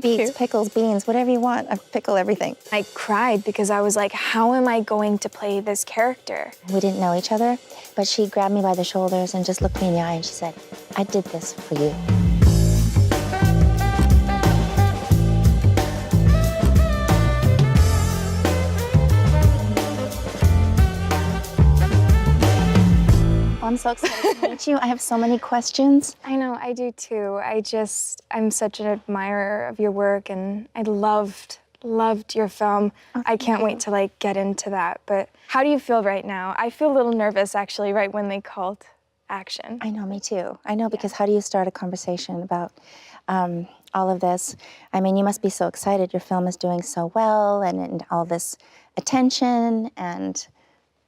Beets, pickles, beans, whatever you want. I pickle everything. I cried because I was like, how am I going to play this character? We didn't know each other, but she grabbed me by the shoulders and just looked me in the eye and she said, I did this for you. I'm so excited to meet you. I have so many questions. I know, I do too. I'm such an admirer of your work, and I loved your film. I can't wait to like get into that, but how do you feel right now? I feel a little nervous actually right when they called action. I know, me too. I know, because how do you start a conversation about all of this? I mean, you must be so excited. Your film is doing so well and all this attention, and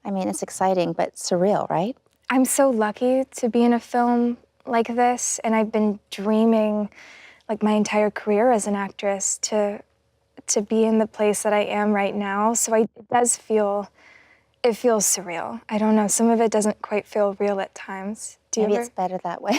I mean, it's exciting, but surreal, right? I'm so lucky to be in a film like this, and I've been dreaming like my entire career as an actress to be in the place that I am right now. So it feels surreal. I don't know, some of it doesn't quite feel real at times. Maybe it's better that way.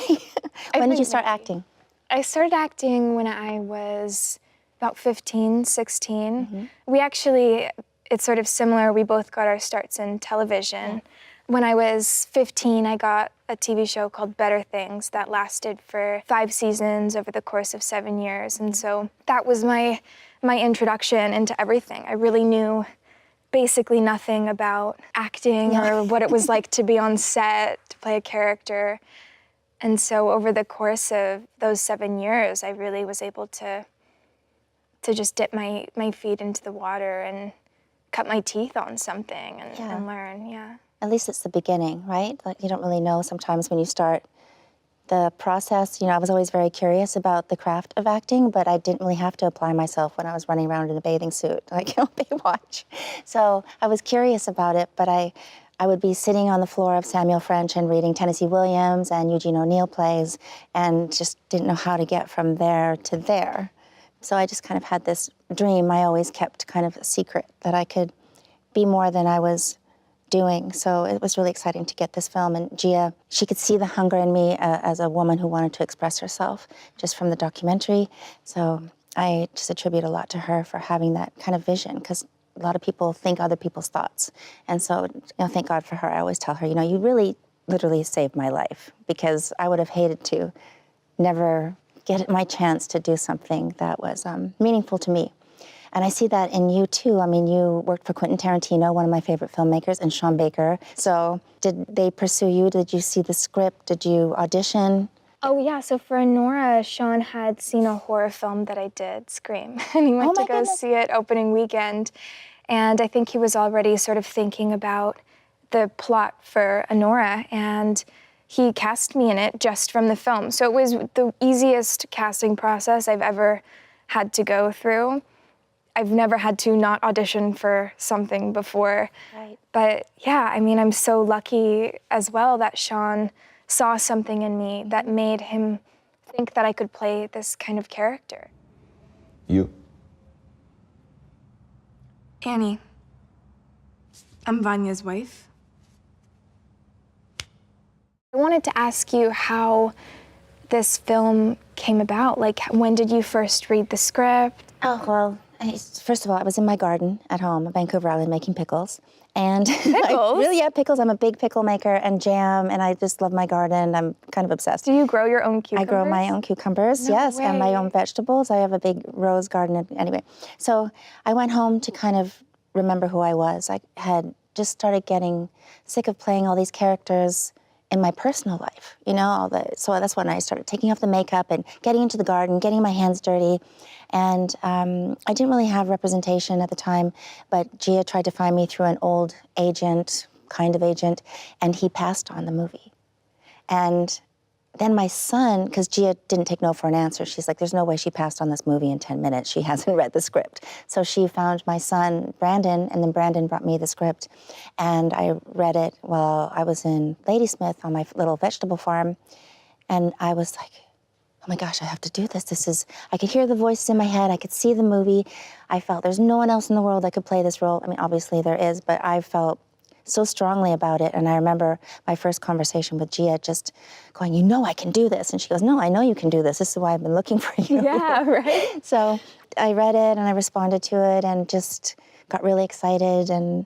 When did you start acting? I started acting when I was about 15, 16. We actually, it's sort of similar, we both got our starts in television. When I was 15, I got a TV show called Better Things that lasted for 5 seasons over the course of 7 years. And so that was my introduction into everything. I really knew basically nothing about acting or what it was like to be on set, to play a character. And so over the course of those 7 years, I really was able to just dip my feet into the water and cut my teeth on something and learn, At least it's the beginning, right? Like, you don't really know sometimes when you start the process. You know, I was always very curious about the craft of acting, but I didn't really have to apply myself when I was running around in a bathing suit, like, you know, Baywatch. So I was curious about it, but I would be sitting on the floor of Samuel French and reading Tennessee Williams and Eugene O'Neill plays and just didn't know how to get from there to there. So I just kind of had this dream I always kept kind of a secret, that I could be more than I was doing. So it was really exciting to get this film. And Gia, she could see the hunger in me as a woman who wanted to express herself just from the documentary. So I just attribute a lot to her for having that kind of vision, because a lot of people think other people's thoughts. And so, you know, thank God for her. I always tell her, you know, you really literally saved my life, because I would have hated to never get my chance to do something that was meaningful to me. And I see that in you, too. I mean, you worked for Quentin Tarantino, one of my favorite filmmakers, and Sean Baker. So did they pursue you? Did you see the script? Did you audition? Oh, yeah. So for Nora, Sean had seen a horror film that I did, Scream. And he went to go see it opening weekend. And I think he was already sort of thinking about the plot for Nora. And he cast me in it just from the film. So it was the easiest casting process I've ever had to go through. I've never had to not audition for something before. Right. But yeah, I mean, I'm so lucky as well that Sean saw something in me that made him think that I could play this kind of character. You? Annie. I'm Vanya's wife. I wanted to ask you how this film came about. Like, when did you first read the script? Oh, well, first of all, I was in my garden at home on Vancouver Island making pickles. And Pickles? Really, yeah, pickles. I'm a big pickle maker and jam, and I just love my garden. I'm kind of obsessed. Do you grow your own cucumbers? I grow my own cucumbers, yes, and my own vegetables. I have a big rose garden. Anyway, so I went home to kind of remember who I was. I had just started getting sick of playing all these characters in my personal life, you know, so that's when I started taking off the makeup and getting into the garden, getting my hands dirty. And I didn't really have representation at the time, but Gia tried to find me through an old agent, kind of agent, and he passed on the movie. And then my son, because Gia didn't take no for an answer, she's like, there's no way she passed on this movie in 10 minutes. She hasn't read the script. So she found my son, Brandon, and then Brandon brought me the script. And I read it while I was in Ladysmith on my little vegetable farm. And I was like, oh my gosh, I have to do this. I could hear the voices in my head. I could see the movie. I felt there's no one else in the world that could play this role. I mean, obviously there is, but I felt so strongly about it. And I remember my first conversation with Gia just going, you know I can do this. And she goes, no, I know you can do this. This is why I've been looking for you. Yeah, right. So I read it and I responded to it and just got really excited and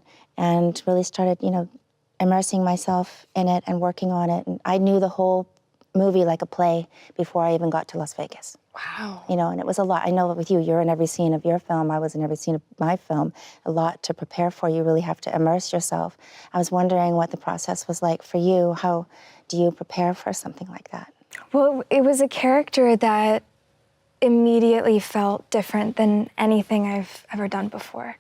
really started, immersing myself in it and working on it. And I knew the whole movie like a play before I even got to Las Vegas. Wow. And it was a lot. I know with you, you're in every scene of your film. I was in every scene of my film. A lot to prepare for. You really have to immerse yourself. I was wondering what the process was like for you. How do you prepare for something like that? Well, it was a character that immediately felt different than anything I've ever done before.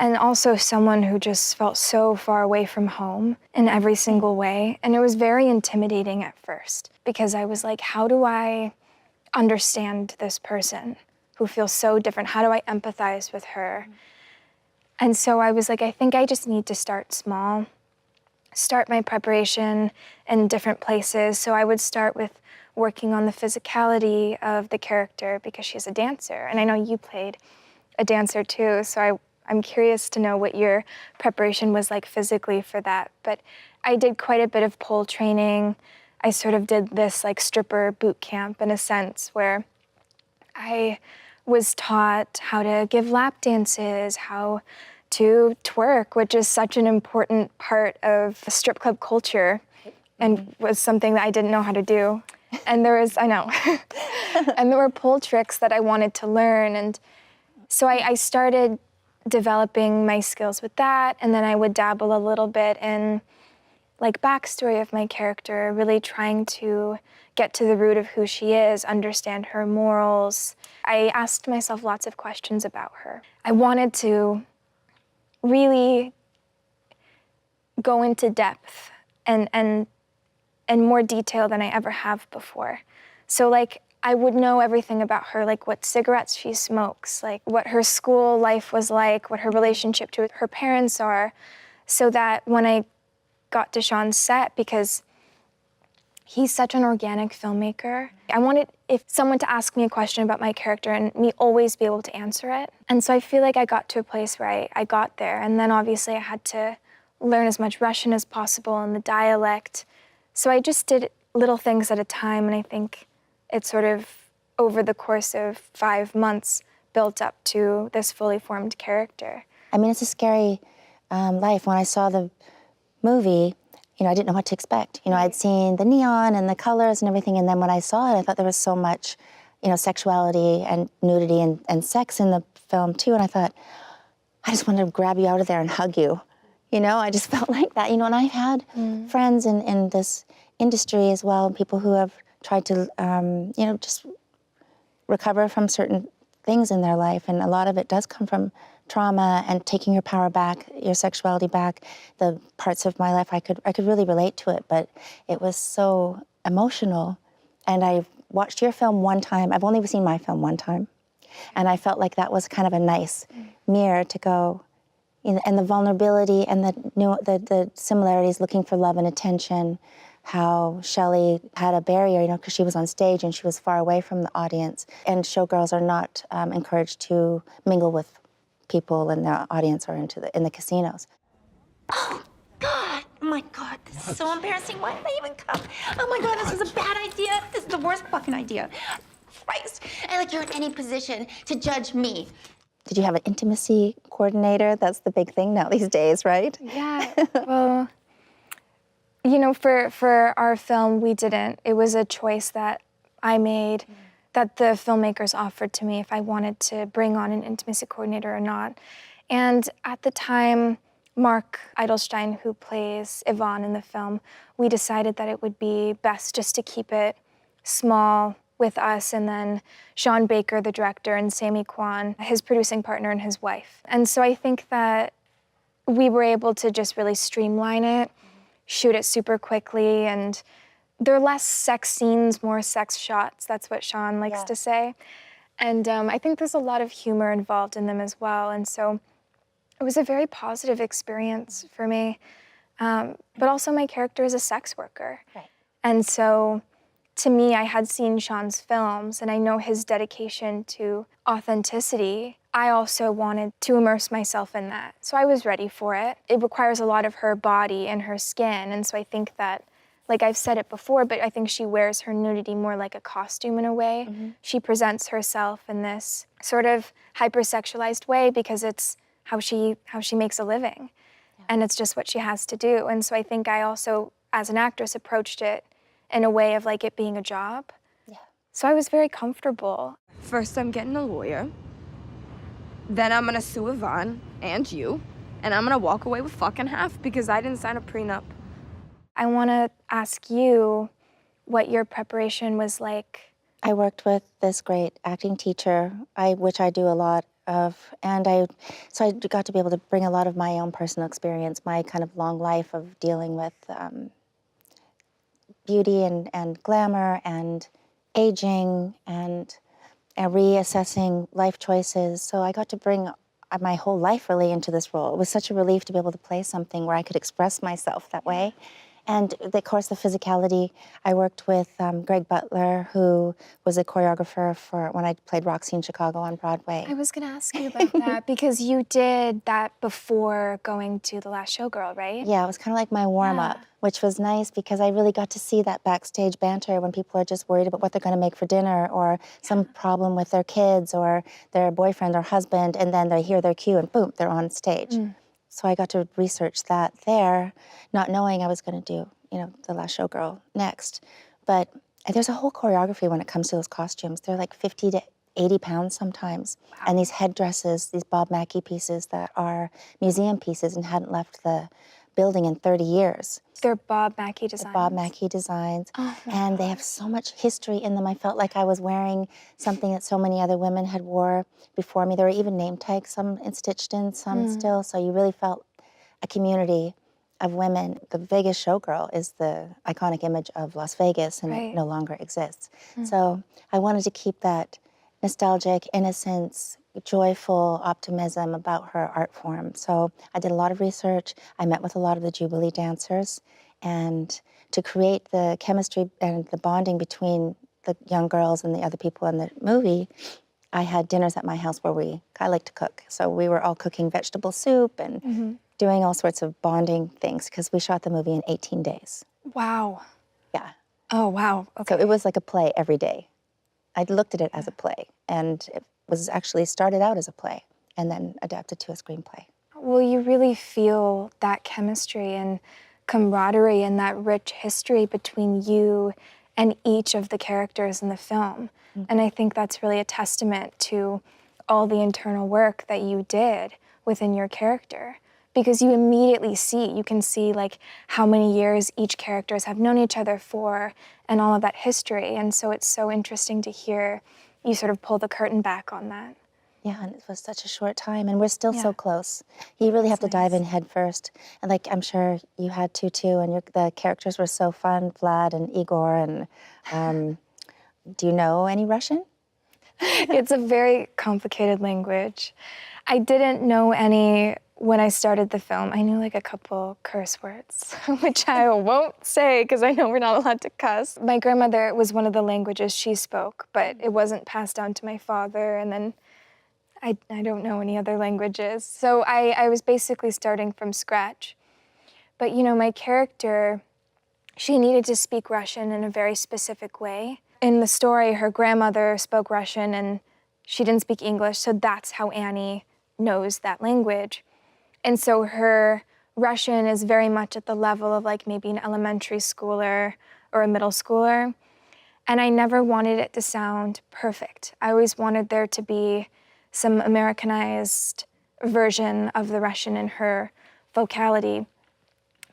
And also someone who just felt so far away from home in every single way. And it was very intimidating at first because I was like, how do I understand this person who feels so different? How do I empathize with her? And so I was like, I think I just need to start small, start my preparation in different places. So I would start with working on the physicality of the character because she's a dancer. And I know you played a dancer too, so I'm curious to know what your preparation was like physically for that. But I did quite a bit of pole training. I sort of did this like stripper boot camp in a sense where I was taught how to give lap dances, how to twerk, which is such an important part of strip club culture and was something that I didn't know how to do. And and there were pole tricks that I wanted to learn. And so I started developing my skills with that. And then I would dabble a little bit in like backstory of my character, really trying to get to the root of who she is, understand her morals. I asked myself lots of questions about her. I wanted to really go into depth and more detail than I ever have before. So like I would know everything about her, like what cigarettes she smokes, like what her school life was like, what her relationship to her parents are, so that when I got to Sean's set, because he's such an organic filmmaker, I wanted if someone to ask me a question about my character and me always be able to answer it. And so I feel like I got to a place where I got there, and then obviously I had to learn as much Russian as possible and the dialect. So I just did little things at a time, and I think it sort of, over the course of 5 months, built up to this fully formed character. I mean, it's a scary life. When I saw the movie, I didn't know what to expect. I'd seen the neon and the colors and everything, and then when I saw it, I thought there was so much, sexuality and nudity and sex in the film too, and I thought, I just wanted to grab you out of there and hug you. I just felt like that, and I've had friends in this industry as well, people who have tried to, just recover from certain things in their life, and a lot of it does come from trauma and taking your power back, your sexuality back. The parts of my life I could really relate to it, but it was so emotional. And I watched your film one time. I've only seen my film one time, and I felt like that was kind of a nice mirror to go. And the vulnerability and the similarities, looking for love and attention, how Shelley had a barrier, because she was on stage and she was far away from the audience. And showgirls are not encouraged to mingle with people in the audience or in the casinos. Oh, God. Oh, my God. This is so embarrassing. Why did I even come? Oh, my God. This is a bad idea. This is the worst fucking idea. Christ. And, you're in any position to judge me. Did you have an intimacy coordinator? That's the big thing now these days, right? Yeah, well, for our film, we didn't. It was a choice that I made, that the filmmakers offered to me if I wanted to bring on an intimacy coordinator or not. And at the time, Mark Eidelstein, who plays Yvonne in the film, we decided that it would be best just to keep it small with us, and then Sean Baker, the director, and Sammy Kwan, his producing partner, and his wife. And so I think that we were able to just really streamline it, shoot it super quickly, and there are less sex scenes, more sex shots. That's what Sean likes to say. And I think there's a lot of humor involved in them as well. And so it was a very positive experience for me. But also my character is a sex worker. Right. And so to me, I had seen Sean's films and I know his dedication to authenticity. I also wanted to immerse myself in that. So I was ready for it. It requires a lot of her body and her skin. And so I think that, like I've said it before, but I think she wears her nudity more like a costume in a way. She presents herself in this sort of hypersexualized way because it's how she makes a living. And it's just what she has to do. And so I think I also, as an actress, approached it in a way of like it being a job. Yeah. So I was very comfortable. First, I'm getting a lawyer. Then I'm gonna sue Yvonne and you. And I'm gonna walk away with fucking half because I didn't sign a prenup. I want to ask you what your preparation was like. I worked with this great acting teacher, which I do a lot of, so I got to be able to bring a lot of my own personal experience, my kind of long life of dealing with beauty and glamour and aging and reassessing life choices. So I got to bring my whole life really into this role. It was such a relief to be able to play something where I could express myself that way. And of course, the physicality. I worked with Greg Butler, who was a choreographer for when I played Roxy in Chicago on Broadway. I was going to ask you about that because you did that before going to The Last Showgirl, right? Yeah, it was kind of like my warm-up, which was nice because I really got to see that backstage banter when people are just worried about what they're going to make for dinner or some problem with their kids or their boyfriend or husband, and then they hear their cue and boom, they're on stage. So I got to research that there, not knowing I was going to do, The Last Showgirl next. But there's a whole choreography when it comes to those costumes. They're like 50 to 80 pounds sometimes. Wow. And these headdresses, these Bob Mackie pieces that are museum pieces and hadn't left the building in 30 years. They're Bob Mackie designs? Bob Mackie designs. Oh, and they have so much history in them. I felt like I was wearing something that so many other women had wore before me. There were even name tags, some stitched in, some still. So you really felt a community of women. The Vegas showgirl is the iconic image of Las Vegas, and it no longer exists. So I wanted to keep that nostalgic innocence, joyful optimism about her art form. So I did a lot of research. I met with a lot of the Jubilee dancers, and to create the chemistry and the bonding between the young girls and the other people in the movie, I had dinners at my house where I like to cook. So we were all cooking vegetable soup and doing all sorts of bonding things because we shot the movie in 18 days. Wow. Yeah. Oh, wow. Okay. So it was like a play every day. I looked at it as a play, and it was actually started out as a play and then adapted to a screenplay. Well, you really feel that chemistry and camaraderie and that rich history between you and each of the characters in the film. And I think that's really a testament to all the internal work that you did within your character, because you immediately you can see like how many years each characters have known each other for and all of that history. And so it's so interesting to hear you sort of pull the curtain back on that. Yeah, and it was such a short time, and we're still so close. You really have to dive in head first. And like, I'm sure you had to too, and the characters were so fun, Vlad and Igor, and do you know any Russian? It's a very complicated language. I didn't know any when I started the film. I knew like a couple curse words, which I won't say because I know we're not allowed to cuss. My grandmother, was one of the languages she spoke, but it wasn't passed down to my father, and then I don't know any other languages. So I was basically starting from scratch. But my character, she needed to speak Russian in a very specific way. In the story, her grandmother spoke Russian and she didn't speak English, so that's how Annie knows that language. And so her Russian is very much at the level of like maybe an elementary schooler or a middle schooler. And I never wanted it to sound perfect. I always wanted there to be some Americanized version of the Russian in her vocality,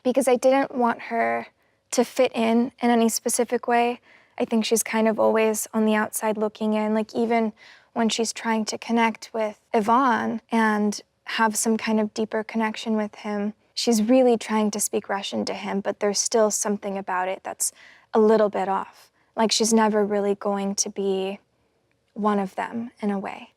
because I didn't want her to fit in any specific way. I think she's kind of always on the outside looking in, like even when she's trying to connect with Yvonne and have some kind of deeper connection with him, she's really trying to speak Russian to him, but there's still something about it that's a little bit off. Like she's never really going to be one of them in a way.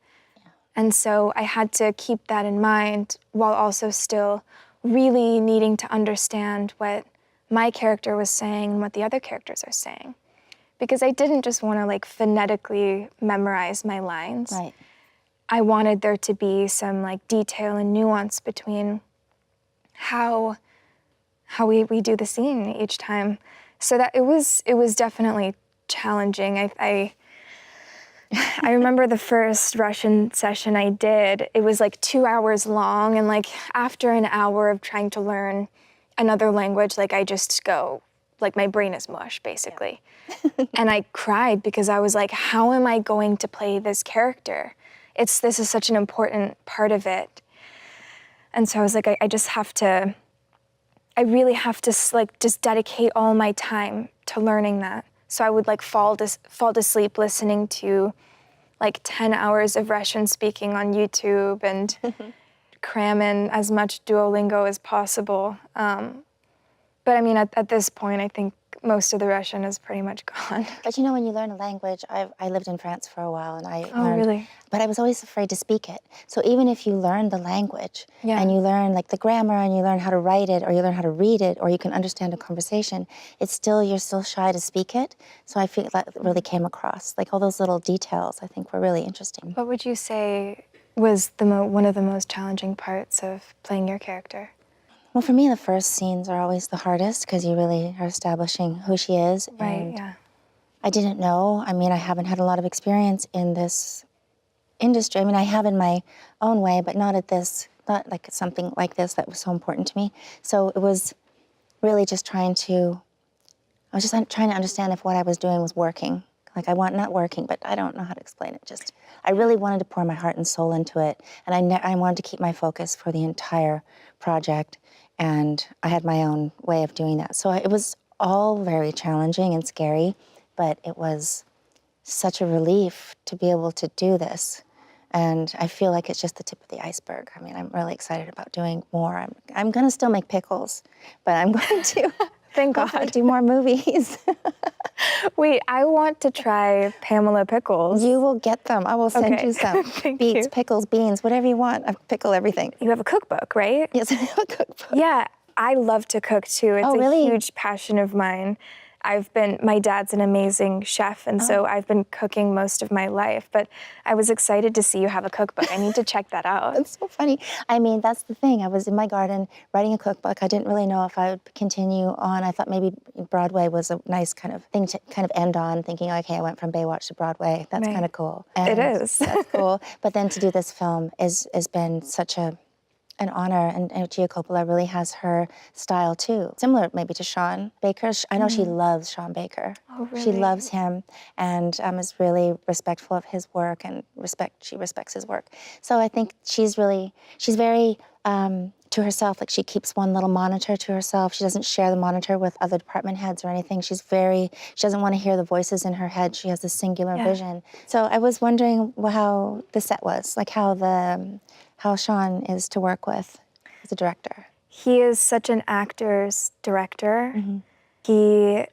And so I had to keep that in mind while also still really needing to understand what my character was saying and what the other characters are saying. because I didn't just want to like phonetically memorize my lines. Right. I wanted there to be some like detail and nuance between how we do the scene each time. So that it was definitely challenging. I remember the first Russian session I did, it was like 2 hours long, and like after an hour of trying to learn another language, like I just go, like my brain is mush, basically. Yeah. And I cried because I was like, how am I going to play this character? This is such an important part of it. And so I was like, I really have to like just dedicate all my time to learning that. So I would like fall to sleep listening to like 10 hours of Russian speaking on YouTube and cram in as much Duolingo as possible. But I mean, at this point, I think most of the Russian is pretty much gone. But you know, when you learn a language, I lived in France for a while, and I Oh, learned, really? but I was always afraid to speak it. So even if you learn the language, Yeah. and you learn like the grammar, and you learn how to write it, or you learn how to read it, or you can understand a conversation, you're still shy to speak it. So I feel that really came across. Like all those little details, I think were really interesting. What would you say was one of the most challenging parts of playing your character? Well, for me, the first scenes are always the hardest because you really are establishing who she is. Right, And yeah. I didn't know. I mean, I haven't had a lot of experience in this industry. I mean, I have in my own way, but not like something like this that was so important to me. So it was really just I was just trying to understand if what I was doing was working. Like not working, but I don't know how to explain it. Just, I really wanted to pour my heart and soul into it. And I wanted to keep my focus for the entire project. And I had my own way of doing that. So it was all very challenging and scary, but it was such a relief to be able to do this. And I feel like it's just the tip of the iceberg. I mean, I'm really excited about doing more. I'm going to still make pickles, but I'm going to Thank hopefully God. do more movies. Wait, I want to try Pamela pickles. You will get them. I will send Okay. you some. Thank Beets, you. pickles, beans, whatever you want. I pickle everything. You have a cookbook, right? Yes, I have a cookbook. Yeah, I love to cook too. It's Oh, really? a huge passion of mine. My dad's an amazing chef, and so I've been cooking most of my life, but I was excited to see you have a cookbook. I need to check that out. That's so funny. I mean, that's the thing. I was in my garden writing a cookbook. I didn't really know if I would continue on. I thought maybe Broadway was a nice kind of thing to kind of end on, thinking, okay, I went from Baywatch to Broadway. That's Right. kind of cool. It is. That's cool. But then to do this film has been such an honor, and Gia Coppola really has her style too. Similar maybe to Sean Baker. I know she loves Sean Baker. Oh, really? She loves him and is really respectful of his work, and she respects his work. So I think she's very to herself. Like she keeps one little monitor to herself. She doesn't share the monitor with other department heads or anything. She doesn't want to hear the voices in her head. She has this singular vision. So I was wondering how the set was, like how Sean is to work with as a director. He is such an actor's director. He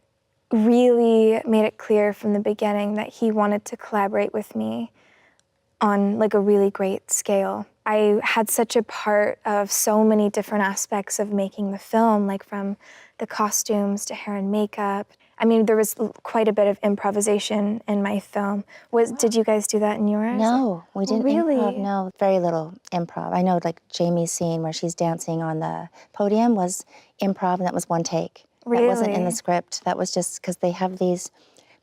really made it clear from the beginning that he wanted to collaborate with me on like a really great scale. I had such a part of so many different aspects of making the film, like from the costumes to hair and makeup. I mean, there was quite a bit of improvisation in my film. Did you guys do that in yours? No, we didn't really? improv. No, very little improv. I know like Jamie's scene where she's dancing on the podium was improv, and that was one take. Really? That wasn't in the script. That was just because they have these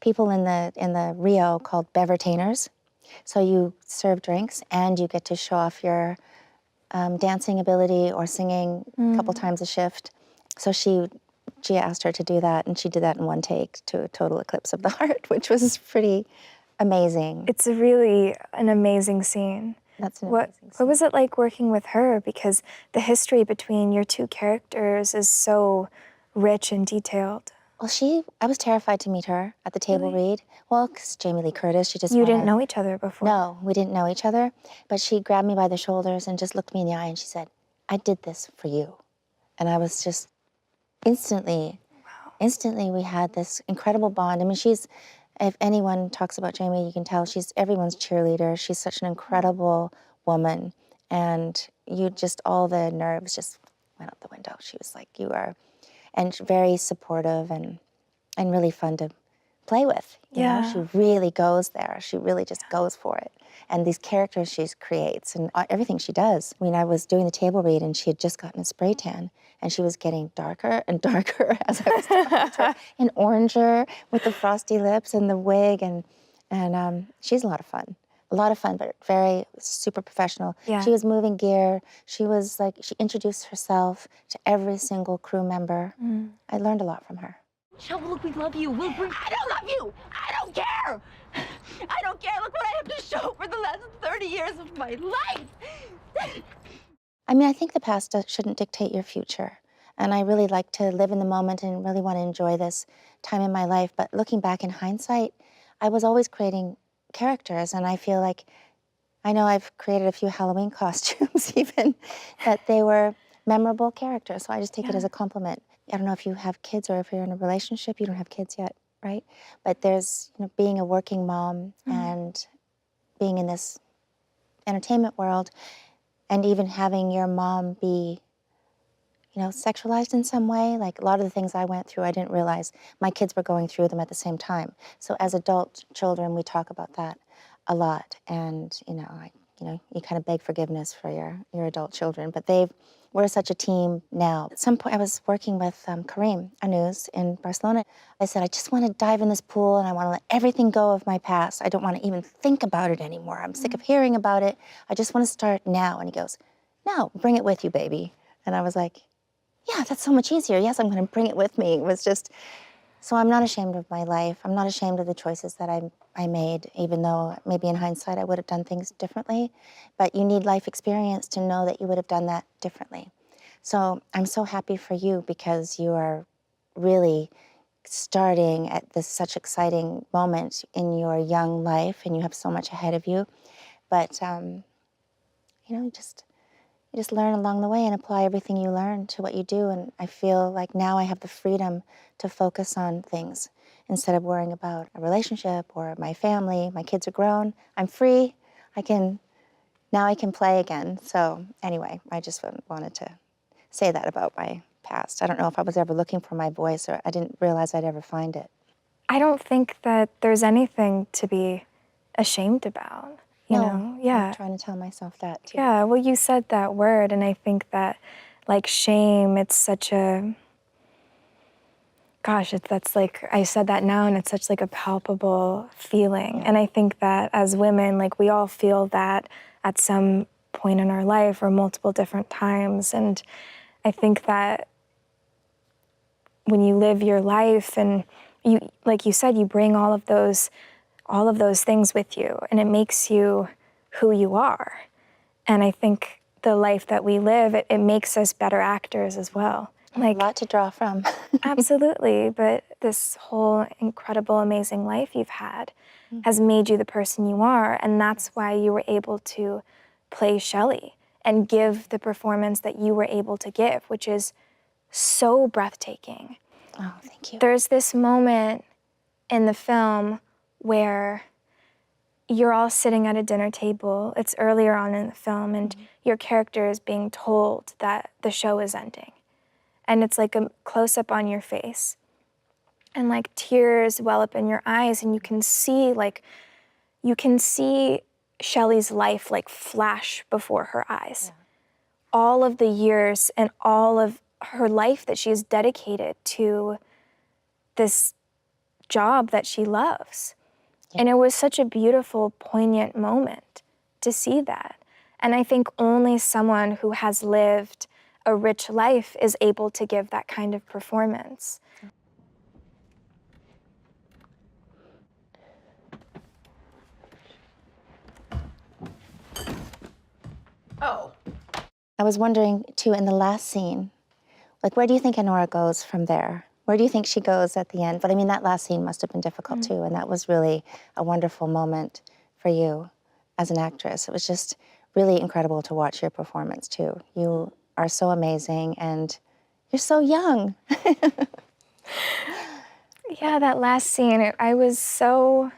people in the Rio called bevertainers. So you serve drinks and you get to show off your dancing ability or singing a couple times a shift. So Gia asked her to do that, and she did that in one take to a total eclipse of the heart, which was pretty amazing. It's really an amazing scene. That's an What amazing scene. was it like working with her? Because the history between your two characters is so rich and detailed. Well, I was terrified to meet her at the table read. Well, because Jamie Lee Curtis, she just You wanted- didn't know each other before? No, we didn't know each other, but she grabbed me by the shoulders and just looked me in the eye and she said, I did this for you. And I was just instantly we had this incredible bond. I mean, if anyone talks about Jamie, you can tell she's everyone's cheerleader. She's such an incredible woman. And all the nerves just went out the window. She was like, and very supportive and really fun to play with. You know, Yeah. she really goes there. She really just goes for it. And these characters she creates and everything she does. I mean, I was doing the table read and she had just gotten a spray tan and she was getting darker and darker as I was talking to her, and oranger with the frosty lips and the wig. And she's a lot of fun. A lot of fun, but very super professional. Yeah. She was moving gear. She was like, she introduced herself to every single crew member. I learned a lot from her. Show, look, we love you. We'll bring. I don't love you. I don't care. I don't care. Look what I have to show for the last 30 years of my life. I mean, I think the past shouldn't dictate your future. And I really like to live in the moment and really want to enjoy this time in my life. But looking back in hindsight, I was always creating characters. And I feel like, I know I've created a few Halloween costumes even, but they were memorable characters. So I just take it as a compliment. I don't know if you have kids or if you're in a relationship. You don't have kids yet, right? But there's, you know, being a working mom and being in this entertainment world, and even having your mom be, you know, sexualized in some way. Like a lot of the things I went through, I didn't realize my kids were going through them at the same time. So as adult children, we talk about that a lot. And, you know, you kind of beg forgiveness for your adult children, but we're such a team now. At some point, I was working with Kareem Anous in Barcelona. I said, I just want to dive in this pool and I want to let everything go of my past. I don't want to even think about it anymore. I'm sick of hearing about it. I just want to start now. And he goes, no, bring it with you, baby. And I was like, yeah, that's so much easier. Yes, I'm going to bring it with me. It was just, so I'm not ashamed of my life. I'm not ashamed of the choices that I made, even though maybe in hindsight I would have done things differently. But you need life experience to know that you would have done that differently. So I'm so happy for you because you are really starting at this such exciting moment in your young life and you have so much ahead of you. But, you know, you just learn along the way and apply everything you learn to what you do. And I feel like now I have the freedom to focus on things instead of worrying about a relationship or my family. My kids are grown. I'm free. Now I can play again. So anyway, I just wanted to say that about my past. I don't know if I was ever looking for my voice or I didn't realize I'd ever find it. I don't think that there's anything to be ashamed about, you know? Yeah. I'm trying to tell myself that too. Yeah, well, you said that word, and I think that, like, shame, it's such a, gosh, that's like, I said that now, and it's such like a palpable feeling. Yeah. And I think that as women, like, we all feel that at some point in our life or multiple different times. And I think that when you live your life and you, like you said, you bring all of those things with you, and it makes you who you are. And I think the life that we live, it makes us better actors as well. Like, a lot to draw from. absolutely, but this whole incredible, amazing life you've had has made you the person you are, and that's why you were able to play Shelley and give the performance that you were able to give, which is so breathtaking. Oh, thank you. There's this moment in the film where you're all sitting at a dinner table. It's earlier on in the film, and your character is being told that the show is ending. And it's like a close-up on your face. And like tears well up in your eyes, and you can see Shelley's life like flash before her eyes. Yeah. All of the years and all of her life that she's dedicated to this job that she loves. Yeah. And it was such a beautiful, poignant moment to see that. And I think only someone who has lived a rich life is able to give that kind of performance. Oh. I was wondering, too, in the last scene, like, where do you think Honora goes from there? Where do you think she goes at the end? But I mean, that last scene must have been difficult, too, and that was really a wonderful moment for you as an actress. It was just really incredible to watch your performance, too. You are so amazing, and you're so young. Yeah, that last scene, I was so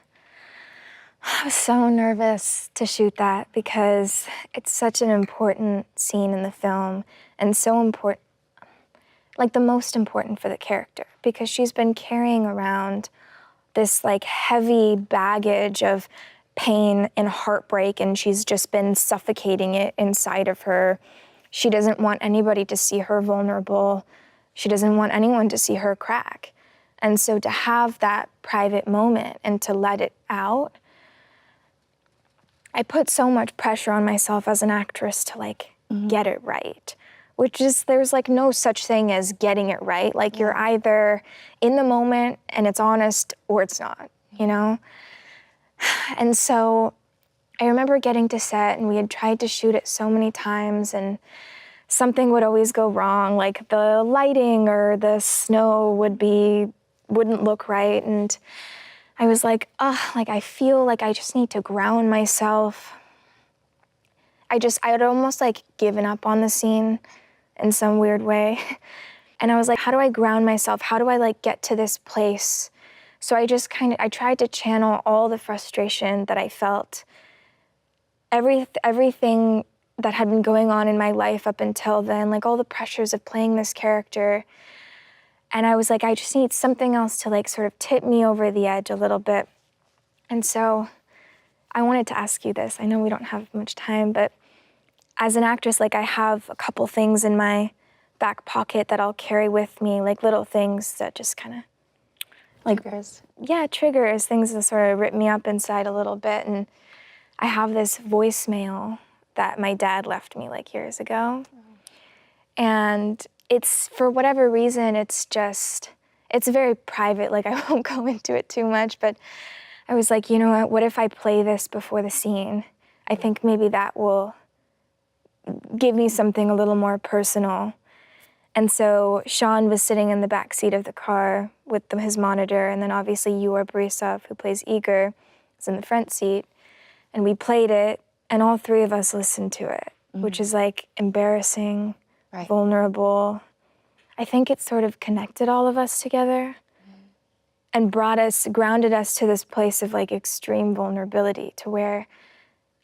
nervous to shoot that because it's such an important scene in the film and so important, like the most important for the character, because she's been carrying around this like heavy baggage of pain and heartbreak, and she's just been suffocating it inside of her. She doesn't want anybody to see her vulnerable. She doesn't want anyone to see her crack. And so to have that private moment and to let it out, I put so much pressure on myself as an actress to like get it right, which is, there's like no such thing as getting it right. Like you're either in the moment and it's honest or it's not, you know? And so I remember getting to set and we had tried to shoot it so many times and something would always go wrong, like the lighting or the snow wouldn't look right. And I was like, like I feel like I just need to ground myself. I had almost like given up on the scene in some weird way. And I was like, how do I ground myself? How do I like get to this place? So I tried to channel all the frustration that I felt, everything that had been going on in my life up until then, like all the pressures of playing this character. And I was like, I just need something else to like sort of tip me over the edge a little bit. And so I wanted to ask you this. I know we don't have much time, but as an actress, like I have a couple things in my back pocket that I'll carry with me, like little things that just kind of like, Triggers. Yeah, triggers, things that sort of rip me up inside a little bit. And I have this voicemail that my dad left me like years ago. And it's, for whatever reason, it's very private, like I won't go into it too much, but I was like, you know what if I play this before the scene? I think maybe that will give me something a little more personal. And so Sean was sitting in the back seat of the car with his monitor, and then obviously Yor Borisov, who plays Igor, is in the front seat, and we played it, and all three of us listened to it, which is like embarrassing, vulnerable. I think it sort of connected all of us together and grounded us to this place of like extreme vulnerability, to where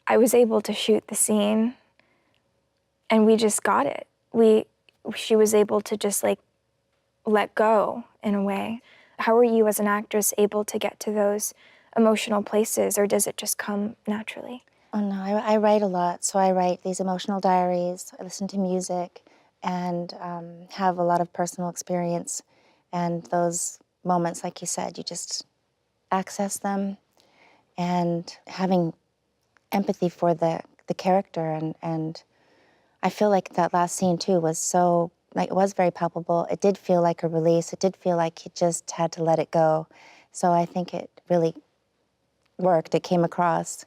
I was able to shoot the scene and we just got it. She was able to just like let go in a way. How are you as an actress able to get to those emotional places, or does it just come naturally? Oh no, I write a lot. So I write these emotional diaries, I listen to music, and have a lot of personal experience. And those moments, like you said, you just access them, and having empathy for the character. And I feel like that last scene too was so, like, it was very palpable. It did feel like a release. It did feel like he just had to let it go. So I think it really worked. It came across.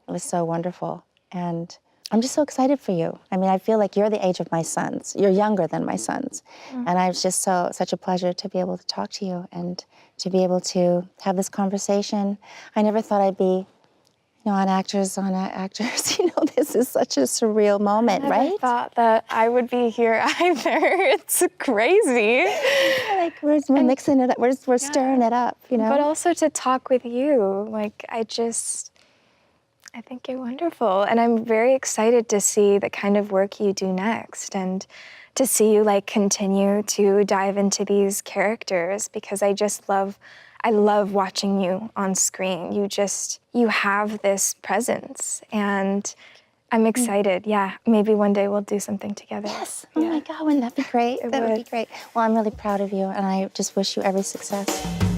It was so wonderful. And I'm just so excited for you. I mean, I feel like you're the age of my sons. You're younger than my sons. And it's just such a pleasure to be able to talk to you and to be able to have this conversation. I never thought I'd be, on Actors on Actors. This is such a surreal moment, right? I never thought that I would be here either. It's crazy. Like we're mixing it up. We're stirring it up, But also to talk with you, like I think you're wonderful. And I'm very excited to see the kind of work you do next and to see you like continue to dive into these characters, because I love watching you on screen. You have this presence, and I'm excited. Yeah, maybe one day we'll do something together. Yes. Oh my God, wouldn't that be great? That would be great. Well, I'm really proud of you, and I just wish you every success.